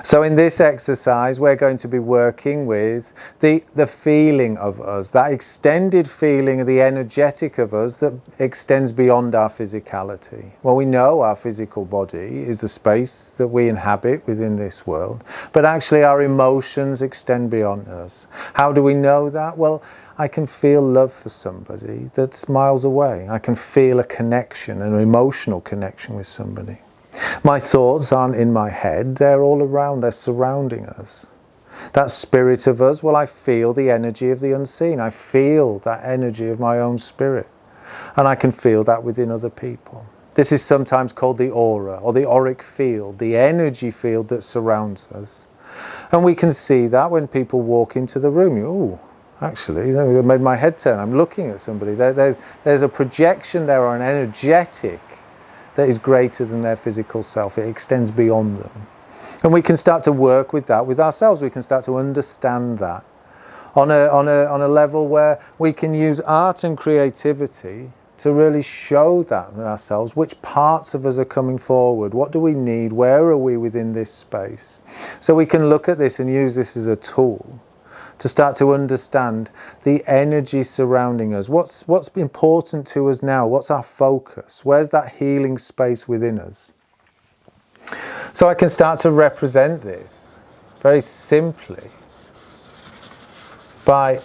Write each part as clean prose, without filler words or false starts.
So in this exercise, we're going to be working with the feeling of us, that extended feeling of the energetic of us that extends beyond our physicality. Well, we know our physical body is the space that we inhabit within this world, but actually our emotions extend beyond us. How do we know that? Well, I can feel love for somebody that's miles away. I can feel a connection, an emotional connection with somebody. My thoughts aren't in my head, they're all around, they're surrounding us. That spirit of us, well, I feel the energy of the unseen. I feel that energy of my own spirit. And I can feel that within other people. This is sometimes called the aura, or the auric field, the energy field that surrounds us. And we can see that when people walk into the room. Ooh, actually, that made my head turn. I'm looking at somebody. There's a projection there, or an energetic that is greater than their physical self. It extends beyond them. And we can start to work with that with ourselves. We can start to understand that on a level where we can use art and creativity to really show that in ourselves. Which parts of us are coming forward? What do we need? Where are we within this space? So we can look at this and use this as a tool to start to understand the energy surrounding us. What's important to us now? What's our focus? Where's that healing space within us? So I can start to represent this very simply by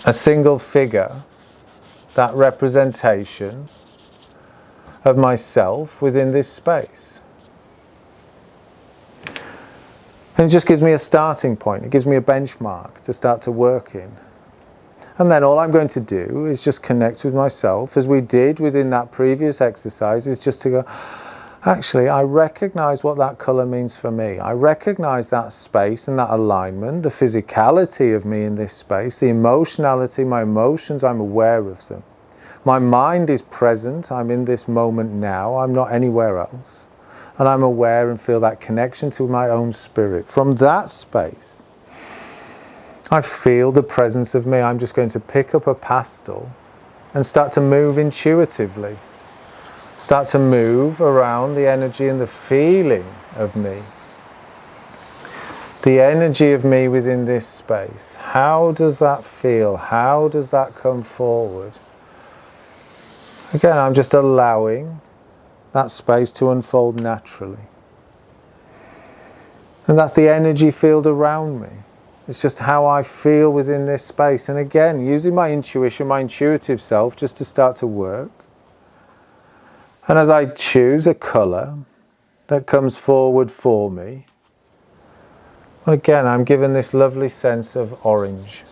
a single figure, that representation of myself within this space. And it just gives me a starting point. It gives me a benchmark to start to work in. And then all I'm going to do is just connect with myself, as we did within that previous exercise, is just to go, actually, I recognize what that colour means for me. I recognize that space and that alignment, the physicality of me in this space, the emotionality, my emotions, I'm aware of them. My mind is present, I'm in this moment now, I'm not anywhere else. And I'm aware and feel that connection to my own spirit. From that space, I feel the presence of me. I'm just going to pick up a pastel and start to move intuitively. Start to move around the energy and the feeling of me. The energy of me within this space. How does that feel? How does that come forward? Again, I'm just allowing that space to unfold naturally. And that's the energy field around me. It's just how I feel within this space. And again, using my intuition, my intuitive self, just to start to work. And as I choose a colour that comes forward for me, well, again, I'm given this lovely sense of orange.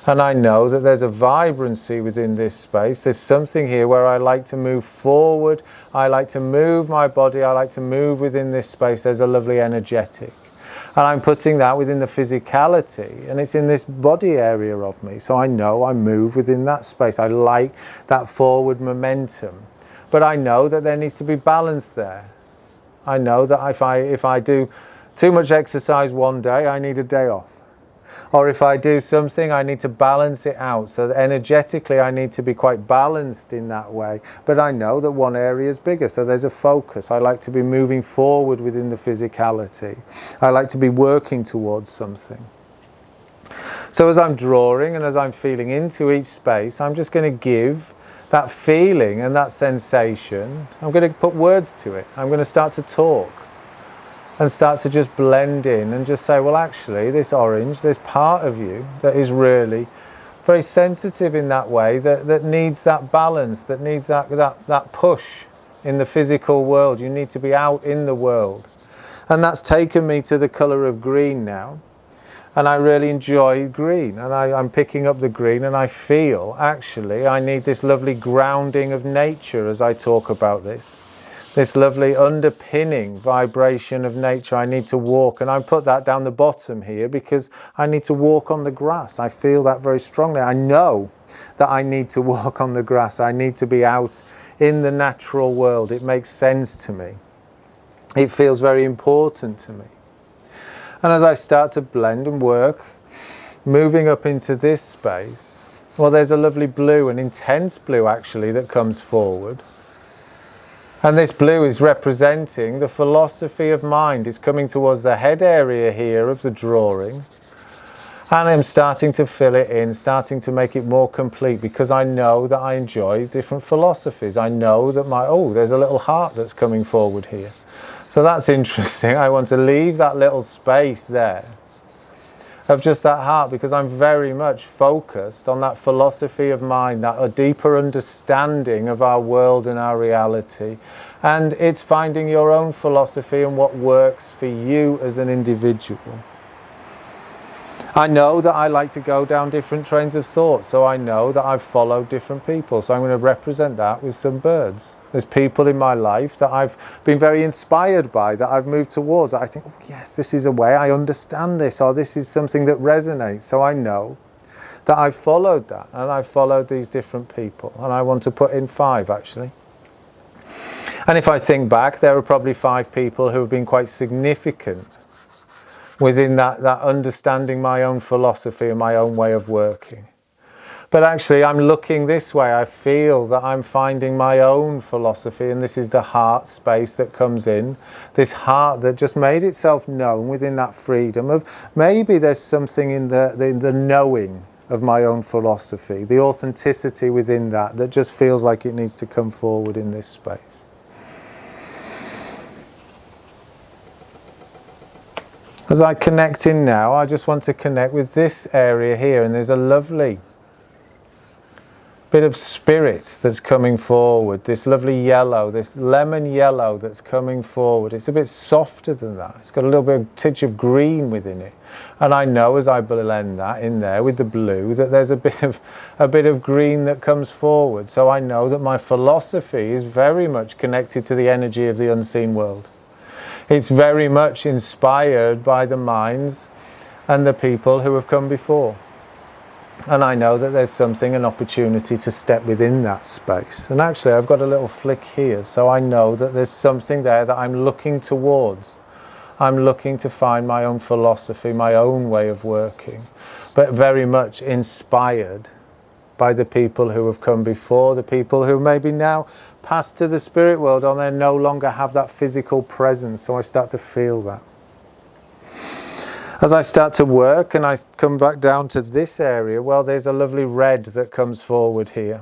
And I know that there's a vibrancy within this space. There's something here where I like to move forward. I like to move my body. I like to move within this space. There's a lovely energetic. And I'm putting that within the physicality. And it's in this body area of me. So I know I move within that space. I like that forward momentum. But I know that there needs to be balance there. I know that if I do too much exercise one day, I need a day off. Or if I do something, I need to balance it out. So that energetically, I need to be quite balanced in that way. But I know that one area is bigger, so there's a focus. I like to be moving forward within the physicality. I like to be working towards something. So as I'm drawing and as I'm feeling into each space, I'm just going to give that feeling and that sensation. I'm going to put words to it. I'm going to start to talk. And start to just blend in and just say, well, actually, this orange, this part of you that is really very sensitive in that way, that needs that balance, that needs that push in the physical world. You need to be out in the world. And that's taken me to the colour of green now. And I really enjoy green. And I'm picking up the green and I feel, actually, I need this lovely grounding of nature as I talk about this. This lovely underpinning vibration of nature. I need to walk, and I put that down the bottom here because I need to walk on the grass. I feel that very strongly. I know that I need to walk on the grass. I need to be out in the natural world. It makes sense to me. It feels very important to me. And as I start to blend and work, moving up into this space, well, there's a lovely blue, an intense blue actually, that comes forward. And this blue is representing the philosophy of mind. It's coming towards the head area here of the drawing. And I'm starting to fill it in, starting to make it more complete, because I know that I enjoy different philosophies. I know that there's a little heart that's coming forward here. So that's interesting. I want to leave that little space there of just that heart, because I'm very much focused on that philosophy of mind, that a deeper understanding of our world and our reality. And it's finding your own philosophy and what works for you as an individual. I know that I like to go down different trains of thought, so I know that I've followed different people. So I'm going to represent that with some birds. There's people in my life that I've been very inspired by, that I've moved towards, that I think, oh yes, this is a way, I understand this, or this is something that resonates. So I know that I've followed that, and I've followed these different people. And I want to put in 5 actually. And if I think back, there are probably 5 people who have been quite significant within that understanding my own philosophy and my own way of working. But actually I'm looking this way. I feel that I'm finding my own philosophy, and this is the heart space that comes in. This heart that just made itself known within that freedom of maybe there's something in the knowing of my own philosophy, the authenticity within that just feels like it needs to come forward in this space. As I connect in now, I just want to connect with this area here, and there's a lovely bit of spirit that's coming forward, this lovely yellow, this lemon yellow that's coming forward. It's a bit softer than that. It's got a little bit of tinge of green within it. And I know as I blend that in there with the blue that there's a bit of green that comes forward. So I know that my philosophy is very much connected to the energy of the unseen world. It's very much inspired by the minds and the people who have come before. And I know that there's an opportunity to step within that space. And actually I've got a little flick here, so I know that there's something there that I'm looking towards. I'm looking to find my own philosophy, my own way of working, but very much inspired by the people who have come before, the people who maybe now passed to the spirit world, and they no longer have that physical presence. So I start to feel that. As I start to work and I come back down to this area, well, there's a lovely red that comes forward here.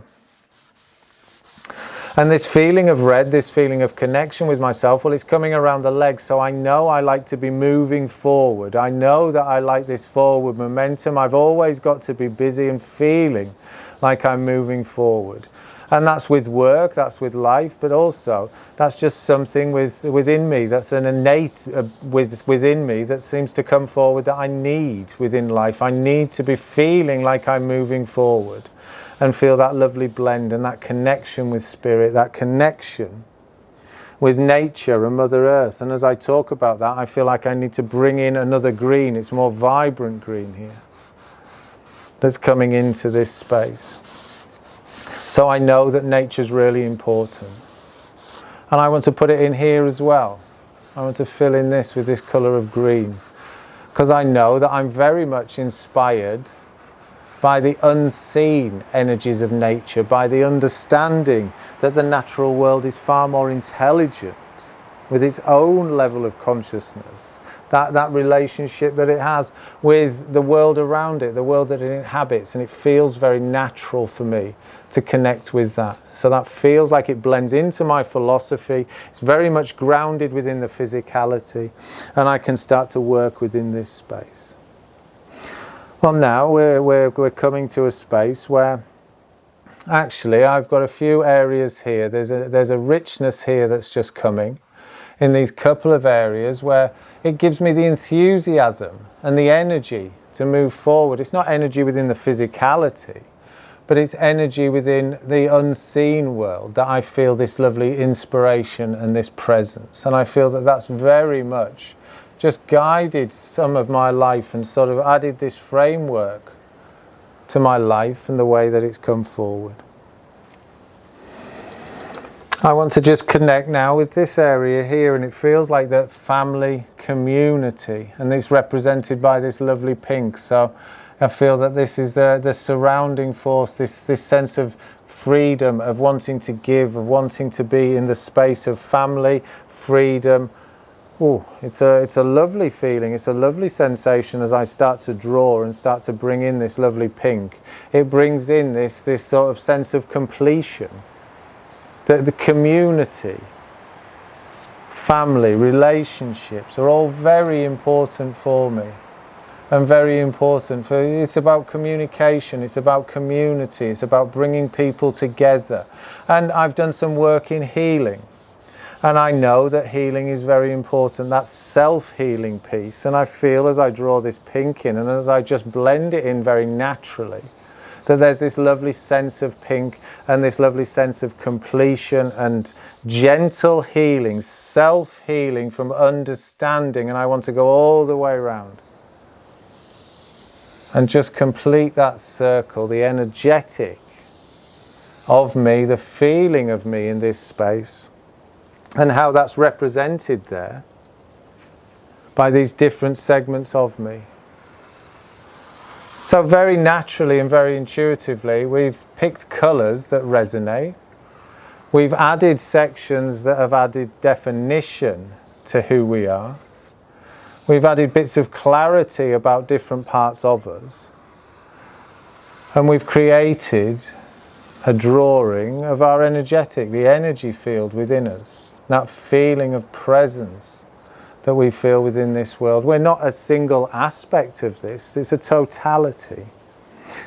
And this feeling of red, this feeling of connection with myself, well, it's coming around the legs. So I know I like to be moving forward. I know that I like this forward momentum. I've always got to be busy and feeling like I'm moving forward. And that's with work, that's with life, but also that's just something within me, that's an innate within me that seems to come forward that I need within life. I need to be feeling like I'm moving forward and feel that lovely blend and that connection with spirit, that connection with nature and Mother Earth. And as I talk about that, I feel like I need to bring in another green. It's more vibrant green here that's coming into this space. So I know that nature's really important. And I want to put it in here as well. I want to fill in this with this colour of green. Because I know that I'm very much inspired by the unseen energies of nature, by the understanding that the natural world is far more intelligent with its own level of consciousness. That relationship that it has with the world around it, the world that it inhabits, and it feels very natural for me to connect with that. So that feels like it blends into my philosophy. It's very much grounded within the physicality, and I can start to work within this space. Well, now we're coming to a space where actually I've got a few areas here. There's a richness here that's just coming in these couple of areas where it gives me the enthusiasm and the energy to move forward. It's not energy within the physicality, but it's energy within the unseen world that I feel this lovely inspiration and this presence. And I feel that that's very much just guided some of my life and sort of added this framework to my life and the way that it's come forward. I want to just connect now with this area here, and it feels like that family, community, and it's represented by this lovely pink. So I feel that this is the surrounding force, this sense of freedom of wanting to give, of wanting to be in the space of family, freedom. Oh, it's a lovely feeling, it's a lovely sensation as I start to draw and start to bring in this lovely pink. It brings in this sort of sense of completion. The community, family, relationships are all very important for me. And very important for it's about communication, it's about community, it's about bringing people together. And I've done some work in healing, and I know that healing is very important, that self-healing piece. And I feel as I draw this pink in and as I just blend it in very naturally, that there's this lovely sense of pink and this lovely sense of completion and gentle healing, self-healing from understanding. And I want to go all the way around and just complete that circle, the energetic of me, the feeling of me in this space, and how that's represented there by these different segments of me. So very naturally and very intuitively, we've picked colours that resonate. We've added sections that have added definition to who we are. We've added bits of clarity about different parts of us. And we've created a drawing of our energetic, the energy field within us. That feeling of presence that we feel within this world. We're not a single aspect of this, it's a totality.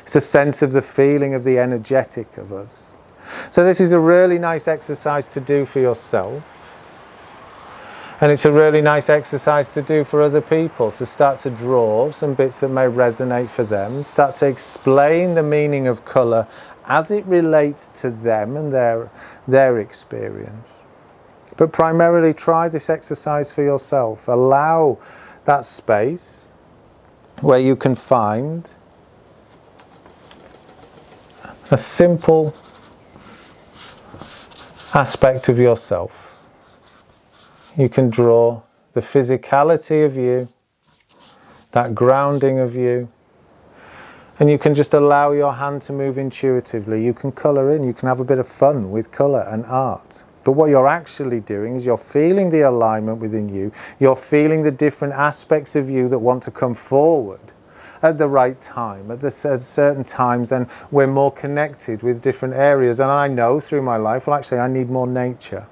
It's a sense of the feeling of the energetic of us. So this is a really nice exercise to do for yourself. And it's a really nice exercise to do for other people, to start to draw some bits that may resonate for them, start to explain the meaning of colour as it relates to them and their experience. But primarily try this exercise for yourself. Allow that space where you can find a simple aspect of yourself. You can draw the physicality of you, that grounding of you, and you can just allow your hand to move intuitively. You can colour in, you can have a bit of fun with colour and art. But what you're actually doing is you're feeling the alignment within you, you're feeling the different aspects of you that want to come forward at the right time, at certain times, and we're more connected with different areas. And I know through my life, well actually I need more nature.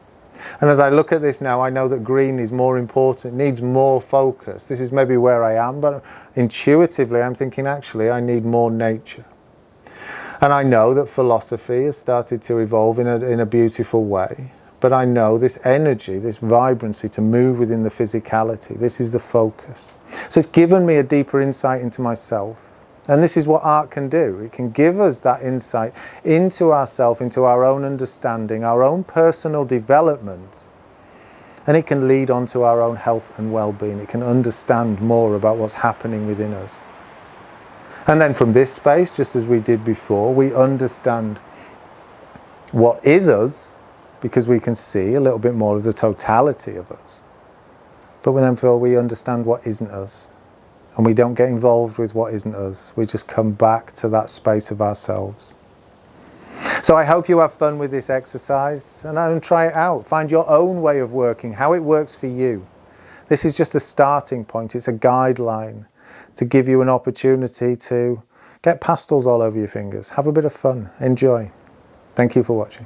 And as I look at this now, I know that green is more important, needs more focus. This is maybe where I am, but intuitively I'm thinking actually I need more nature. And I know that philosophy has started to evolve in a beautiful way. But I know this energy, this vibrancy to move within the physicality, this is the focus. So it's given me a deeper insight into myself. And this is what art can do. It can give us that insight into ourselves, into our own understanding, our own personal development. And it can lead on to our own health and well-being. It can understand more about what's happening within us. And then from this space, just as we did before, we understand what is us, because we can see a little bit more of the totality of us. But then we understand what isn't us. And we don't get involved with what isn't us. We just come back to that space of ourselves. So I hope you have fun with this exercise and try it out. Find your own way of working, how it works for you. This is just a starting point. It's a guideline to give you an opportunity to get pastels all over your fingers. Have a bit of fun. Enjoy. Thank you for watching.